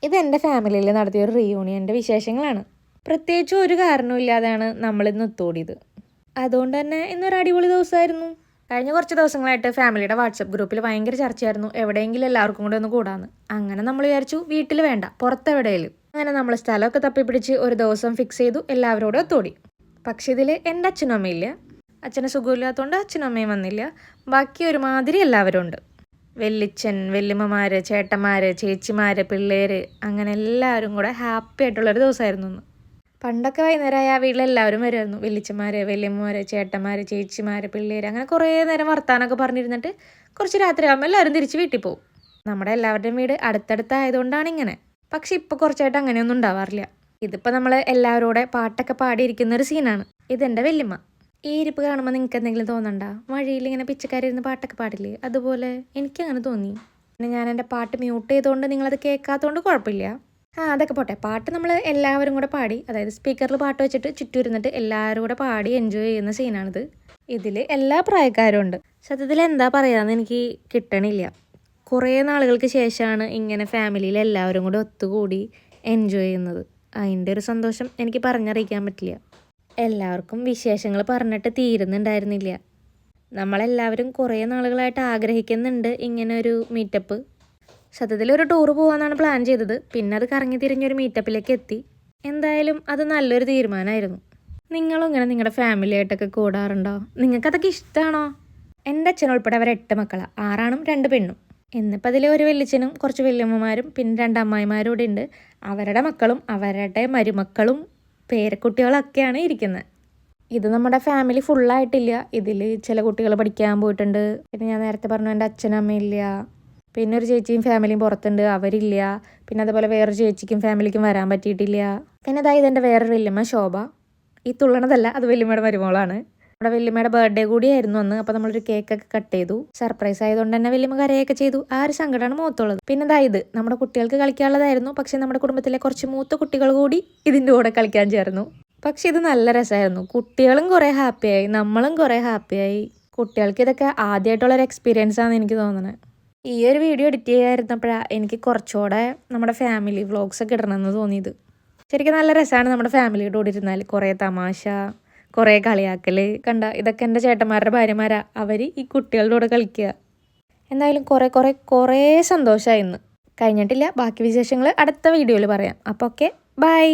ഇതെൻ്റെ ഫാമിലിയിൽ നടത്തിയൊരു റീയൂണിയൻ്റെ വിശേഷങ്ങളാണ്. പ്രത്യേകിച്ച് ഒരു കാരണവുമില്ലാതെയാണ് നമ്മളിന്ന് ഒത്തുകൂടിയത്. അതുകൊണ്ട് തന്നെ ഇന്നൊരു അടിപൊളി ദിവസമായിരുന്നു. കഴിഞ്ഞ കുറച്ച് ദിവസങ്ങളായിട്ട് ഫാമിലിയുടെ വാട്സപ്പ് ഗ്രൂപ്പിൽ ഭയങ്കര ചർച്ചയായിരുന്നു, എവിടെയെങ്കിലും എല്ലാവർക്കും കൂടെ ഒന്ന് കൂടാന്ന്. അങ്ങനെ നമ്മൾ വിചാരിച്ചു വീട്ടിൽ വേണ്ട, പുറത്തെവിടെയെങ്കിലും. അങ്ങനെ നമ്മൾ സ്ഥലമൊക്കെ തപ്പിപ്പിടിച്ച് ഒരു ദിവസം ഫിക്സ് ചെയ്തു, എല്ലാവരോടും ഒത്തുകൂടി. പക്ഷെ ഇതിൽ എൻ്റെ അച്ഛനും അമ്മയില്ല. അച്ഛന് സുഖമില്ലാത്തതുകൊണ്ട് അച്ഛനും അമ്മയും വന്നില്ല. ബാക്കി ഒരുമാതിരി എല്ലാവരും ഉണ്ട്. വെല്ലിച്ചൻ, വെല്ലിമ്മമാർ, ചേട്ടന്മാർ, ചേച്ചിമാർ, പിള്ളേർ, അങ്ങനെ എല്ലാവരും കൂടെ ഹാപ്പി ആയിട്ടുള്ളൊരു ദിവസമായിരുന്നു ഇന്ന്. പണ്ടൊക്കെ വൈകുന്നേരമായ വീട്ടിലെല്ലാവരും വരുമായിരുന്നു. വെല്ലിച്ചന്മാർ, വെല്ലിമ്മമാർ, ചേട്ടന്മാർ, ചേച്ചിമാർ, പിള്ളേർ, അങ്ങനെ കുറേ നേരം വർത്താനമൊക്കെ പറഞ്ഞിരുന്നിട്ട് കുറച്ച് രാത്രിയാകുമ്പോൾ എല്ലാവരും തിരിച്ച് വീട്ടിൽ പോകും. നമ്മുടെ എല്ലാവരുടെയും വീട് അടുത്തടുത്തായതുകൊണ്ടാണ് ഇങ്ങനെ. പക്ഷെ ഇപ്പോൾ കുറച്ചായിട്ട് അങ്ങനെയൊന്നും ഉണ്ടാവാറില്ല. ഇതിപ്പോൾ നമ്മൾ എല്ലാവരും കൂടെ പാട്ടൊക്കെ പാടിയിരിക്കുന്നൊരു സീനാണ്. ഇതെൻ്റെ വെല്ലിമ്മ. ഈ ഇരിപ്പ് കാണുമ്പോൾ നിങ്ങൾക്ക് എന്തെങ്കിലും തോന്നണ്ട? വഴിയിൽ ഇങ്ങനെ പിച്ചക്കാരിരുന്ന് പാട്ടൊക്കെ പാടില്ലേ, അതുപോലെ എനിക്കങ്ങനെ തോന്നി. പിന്നെ ഞാൻ എൻ്റെ പാട്ട് മ്യൂട്ട് ചെയ്തുകൊണ്ട് നിങ്ങളത് കേൾക്കാത്തതുകൊണ്ട് കുഴപ്പമില്ല. അതൊക്കെ പോട്ടെ. പാട്ട് നമ്മൾ എല്ലാവരും കൂടെ പാടി, അതായത് സ്പീക്കറിൽ പാട്ട് വെച്ചിട്ട് ചുറ്റും ഇരുന്നിട്ട് എല്ലാവരും കൂടെ പാടി എൻജോയ് ചെയ്യുന്ന സീനാണിത്. ഇതിൽ എല്ലാ പ്രായക്കാരും ഉണ്ട്. സത്യത്തിൽ എന്താ പറയാന്ന് എനിക്ക് കിട്ടണില്ല. കുറേ നാളുകൾക്ക് ശേഷമാണ് ഇങ്ങനെ ഫാമിലിയിൽ എല്ലാവരും കൂടെ ഒത്തുകൂടി എൻജോയ് ചെയ്യുന്നത്. അതിൻ്റെ ഒരു സന്തോഷം എനിക്ക് പറഞ്ഞറിയിക്കാൻ പറ്റില്ല. എല്ലാവർക്കും വിശേഷങ്ങൾ പറഞ്ഞിട്ട് തീരുന്നുണ്ടായിരുന്നില്ല. നമ്മളെല്ലാവരും കുറേ നാളുകളായിട്ട് ആഗ്രഹിക്കുന്നുണ്ട് ഇങ്ങനെ ഒരു മീറ്റപ്പ്. സത്യത്തിൽ ഒരു ടൂറ് പോകാമെന്നാണ് പ്ലാൻ ചെയ്തത്. പിന്നെ അത് കറങ്ങി തിരിഞ്ഞൊരു മീറ്റപ്പിലേക്ക് എത്തി. എന്തായാലും അത് നല്ലൊരു തീരുമാനമായിരുന്നു. നിങ്ങളും ഇങ്ങനെ നിങ്ങളുടെ ഫാമിലിയായിട്ടൊക്കെ കൂടാറുണ്ടോ? നിങ്ങൾക്കതൊക്കെ ഇഷ്ടമാണോ? എൻ്റെ അച്ഛനുൾപ്പെടെ അവർ 8 മക്കളാണ്, 6 ആണും 2 പെണ്ണും. എന്നിപ്പോൾ അതിൽ ഒരു വെല്ലിച്ചനും കുറച്ച് വെല്ലിമ്മമാരും പിന്നെ 2 അമ്മായിമാരും കൂടെ ഉണ്ട്. അവരുടെ മക്കളും അവരുടെ മരുമക്കളും പേരക്കുട്ടികളൊക്കെയാണ് ഇരിക്കുന്നത്. ഇത് നമ്മുടെ ഫാമിലി ഫുള്ളായിട്ടില്ല. ഇതിൽ ചില കുട്ടികൾ പഠിക്കാൻ പോയിട്ടുണ്ട്. പിന്നെ ഞാൻ നേരത്തെ പറഞ്ഞു എൻ്റെ അച്ഛനും അമ്മയില്ല. പിന്നെ ഒരു ചേച്ചിയും ഫാമിലിയും പുറത്തുണ്ട്, അവരില്ല. പിന്നെ അതുപോലെ വേറൊരു ചേച്ചിക്കും ഫാമിലിക്കും വരാൻ പറ്റിയിട്ടില്ല. പിന്നെ ഇതായത് എൻ്റെ വേറൊരു വെല്ലിമ്മ ശോഭ. ഈ തുള്ളണതല്ല, അത് വെല്ലിമ്മയുടെ മരുമോളാണ്. നമ്മുടെ വെല്ലിമ്മയുടെ ബർത്ത്ഡേ കൂടിയായിരുന്നു അന്ന്. അപ്പോൾ നമ്മളൊരു കേക്കൊക്കെ കട്ട് ചെയ്തു. സർപ്രൈസ് ആയതുകൊണ്ട് തന്നെ വെല്ലിമ്മ കരയൊക്കെ ചെയ്തു. ആ ഒരു സങ്കടമാണ് മുഖത്തുള്ളത്. പിന്നെ ഇതായത് നമ്മുടെ കുട്ടികൾക്ക് കളിക്കാനുള്ളതായിരുന്നു. പക്ഷെ നമ്മുടെ കുടുംബത്തിലെ കുറച്ച് മൂത്ത കുട്ടികൾ കൂടി ഇതിൻ്റെ കൂടെ കളിക്കാൻ ചേർന്നു. പക്ഷെ ഇത് നല്ല രസമായിരുന്നു. കുട്ടികളും കുറേ ഹാപ്പിയായി, നമ്മളും കുറേ ഹാപ്പിയായി. കുട്ടികൾക്ക് ഇതൊക്കെ ആദ്യമായിട്ടുള്ളൊരു എക്സ്പീരിയൻസ് ആണെന്ന് എനിക്ക് തോന്നുന്നത്. ഈ ഒരു വീഡിയോ എഡിറ്റ് ചെയ്യാതിരുന്നപ്പോഴാണ് എനിക്ക് കുറച്ചുകൂടെ നമ്മുടെ ഫാമിലി വ്ളോഗ്സൊക്കെ ഇടണമെന്ന് തോന്നിയത്. ശരിക്കും നല്ല രസമാണ് നമ്മുടെ ഫാമിലിയുടെ കൂടെ ഇരുന്നാൽ. കുറേ തമാശ, കുറേ കളിയാക്കൽ കണ്ട. ഇതൊക്കെ എൻ്റെ ചേട്ടന്മാരുടെ ഭാര്യമാരാ. അവർ ഈ കുട്ടികളുടെ കൂടെ കളിക്കുക. എന്തായാലും കുറേ സന്തോഷമായി ഇന്ന്. കഴിഞ്ഞിട്ടില്ല, ബാക്കി വിശേഷങ്ങൾ അടുത്ത വീഡിയോയിൽ പറയാം. അപ്പോൾ ഓക്കെ, ബൈ.